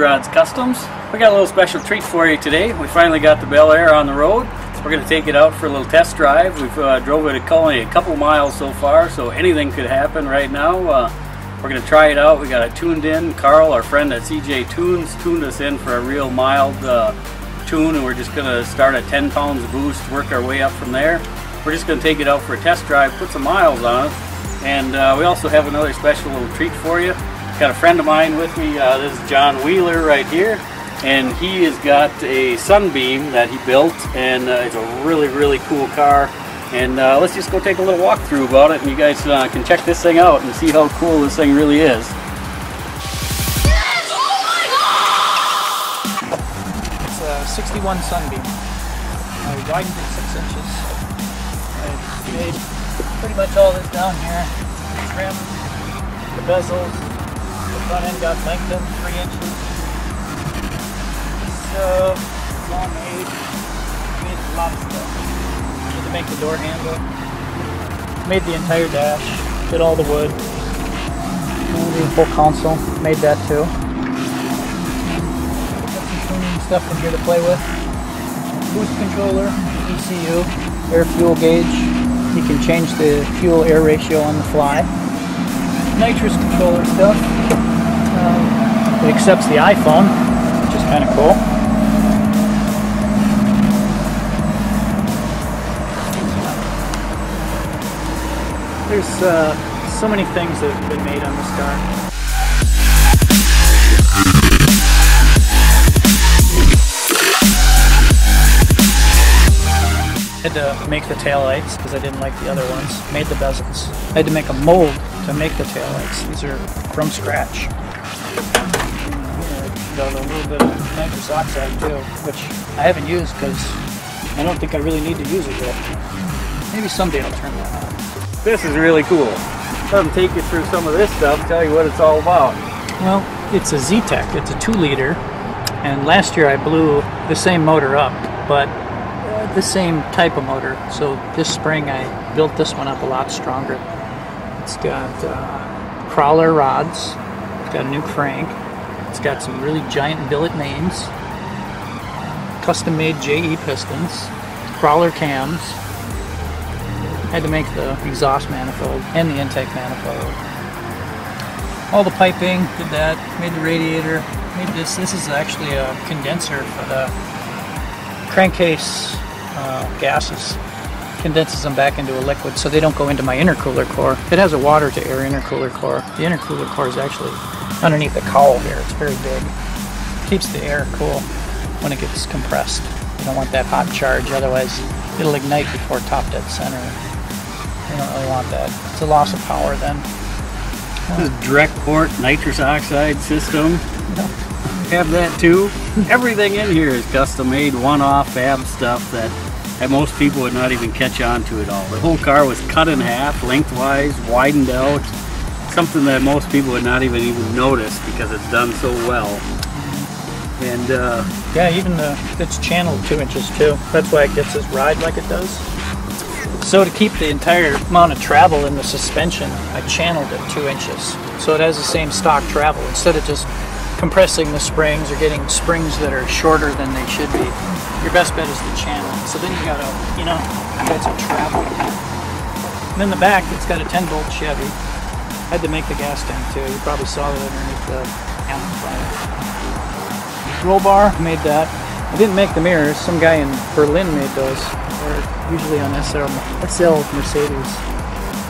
Erodz Customs. We got a little special treat for you today. We finally got the Belair on the road. We're going to take it out for a little test drive. We've drove it only a couple miles so far, so anything could happen right now. We're going to try it out. We got it tuned in. Carl, our friend at CJ Tunes, tuned us in for a real mild tune, and we're just going to start at 10 pounds of boost, work our way up from there. We're just going to take it out for a test drive, put some miles on it, and we also have another special little treat for you. Got a friend of mine with me. This is John Wheeler right here, and he has got a Sunbeam that he built, and it's a really cool car. And let's just go take a little walkthrough about it, and you guys can check this thing out and see how cool this thing really is. Yes! Oh my God! It's a 61 Sunbeam. I widened it 6 inches. I made pretty much all this down here. The trim, the bezels. The front end got lengthened 3 inches. So it's all made. Made a lot of stuff. Had to make the door handle. Made the entire dash. Did all the wood. The full console. Made that too. Got some tuning stuff in here to play with. Boost controller, ECU, air fuel gauge. You can change the fuel air ratio on the fly. Nitrous controller stuff. It accepts the iPhone, which is kind of cool. There's so many things that have been made on this car. I had to make the taillights because I didn't like the other ones. Made the bezels. I had to make a mold to make the taillights. These are from scratch. Got a little bit of nitrous oxide too, which I haven't used because I don't think I really need to use it yet. Maybe someday I'll turn that on. This is really cool. Let them take you through some of this stuff, tell you what it's all about. Well, it's a Z-Tech. It's a 2-liter, and last year I blew the same motor up, but the same type of motor. So this spring I built this one up a lot stronger. It's got crawler rods. It's got a new crank. It's got some really giant billet mains, custom-made JE pistons, crawler cams. Had to make the exhaust manifold and the intake manifold. All the piping, did that, made the radiator, made this. This is actually a condenser for the crankcase gases. Condenses them back into a liquid so they don't go into my intercooler core. It has a water to air intercooler core. The intercooler core is actually underneath the cowl here. It's very big. Keeps the air cool when it gets compressed. You don't want that hot charge, otherwise it'll ignite before top dead center. You don't really want that. It's a loss of power then. This is direct port nitrous oxide system. Have that too. Everything in here is custom made, one-off fab stuff that most people would not even catch on to it all. The whole car was cut in half, lengthwise, widened out. Something that most people would not even notice because it's done so well. And yeah, even it's channeled 2 inches too. That's why it gets this ride like it does. So to keep the entire amount of travel in the suspension, I channeled it 2 inches. So it has the same stock travel. Instead of just compressing the springs or getting springs that are shorter than they should be, your best bet is to channel. So then you gotta, you got some travel. And in the back, it's got a 10-volt Chevy. I had to make the gas tank too. You probably saw that underneath the amplifier. Roll bar, made that. I didn't make the mirrors. Some guy in Berlin made those. They're usually on SL Mercedes.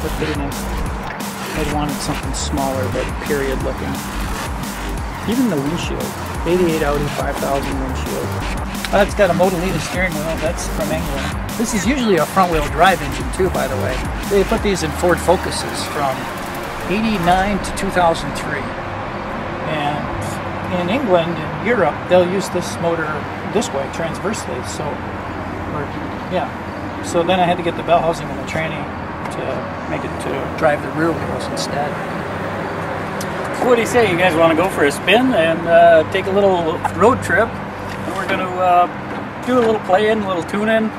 They're pretty nice. I wanted something smaller but period looking. Even the windshield. 88 Audi 5000 windshield. It's got a Modellita steering wheel. That's from England. This is usually a front-wheel drive engine too, by the way. They put these in Ford Focuses from 89 to 2003. And in England and Europe, they'll use this motor this way, transversely. So then I had to get the bell housing and the tranny to make it to drive the rear wheels instead. So what do you say? You guys want to go for a spin and take a little road trip? And we're going to do a little play-in, a little tune-in,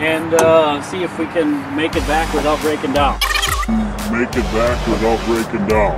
and see if we can make it back without breaking down. Make it back without breaking down.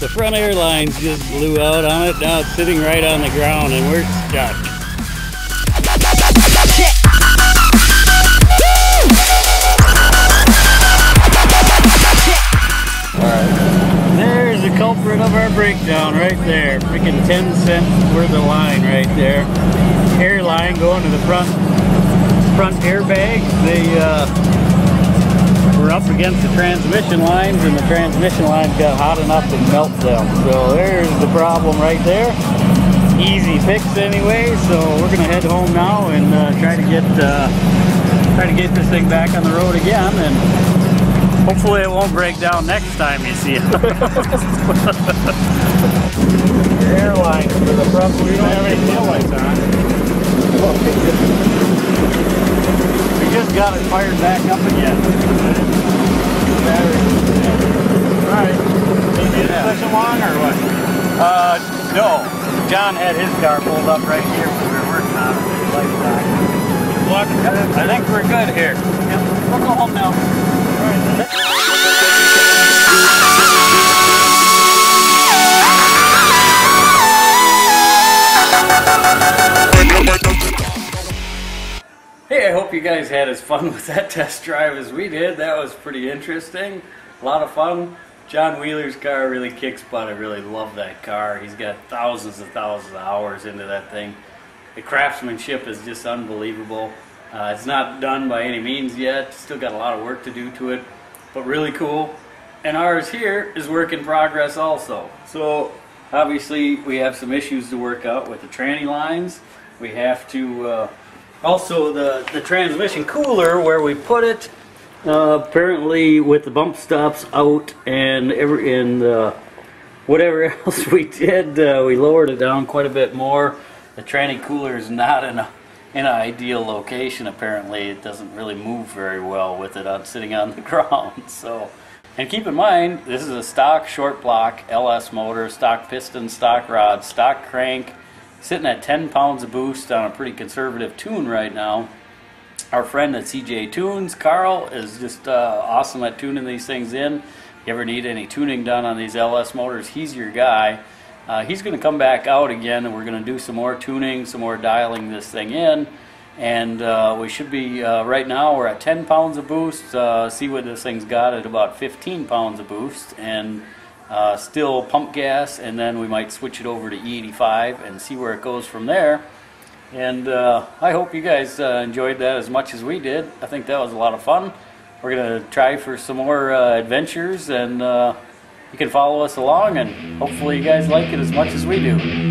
The front air lines just blew out on it. Now it's sitting right on the ground and we're stuck. Alright, there's the culprit of our breakdown right there. Freaking 10 cents worth of line right there. Air line going to the front airbags. They were up against the transmission lines, and the transmission lines got hot enough to melt them. So there's the problem right there. Easy fix anyway. So we're gonna head home now and try to get this thing back on the road again, and hopefully it won't break down next time you see it. Airline to the front. We don't have any tail lights on. We just got it fired back up again. Alright. Did you push along or what? No. John had his car pulled up right here when we were working on it. I think we're good here. Yep. We'll go home now. Alright. Hey, I hope you guys had as fun with that test drive as we did. That was pretty interesting. A lot of fun. John Wheeler's car really kicks butt. I really love that car. He's got thousands and thousands of hours into that thing. The craftsmanship is just unbelievable. It's not done by any means yet. Still got a lot of work to do to it, but really cool. And ours here is work in progress also. So obviously we have some issues to work out with the tranny lines. We have to also the transmission cooler where we put it. Apparently with the bump stops out and whatever else we did, we lowered it down quite a bit more. The tranny cooler is not in an ideal location. Apparently it doesn't really move very well with it sitting on the ground. So, and keep in mind, this is a stock short block LS motor, stock piston, stock rod, stock crank, sitting at 10 pounds of boost on a pretty conservative tune right now. Our friend at CJ Tunes, Carl, is just awesome at tuning these things in. If you ever need any tuning done on these LS motors, he's your guy. He's going to come back out again, and we're going to do some more tuning, some more dialing this thing in. And we should be, right now, we're at 10 pounds of boost. See what this thing's got at about 15 pounds of boost. And still pump gas, and then we might switch it over to E85 and see where it goes from there. And I hope you guys enjoyed that as much as we did. I think that was a lot of fun. We're going to try for some more adventures, and you can follow us along, and hopefully you guys like it as much as we do.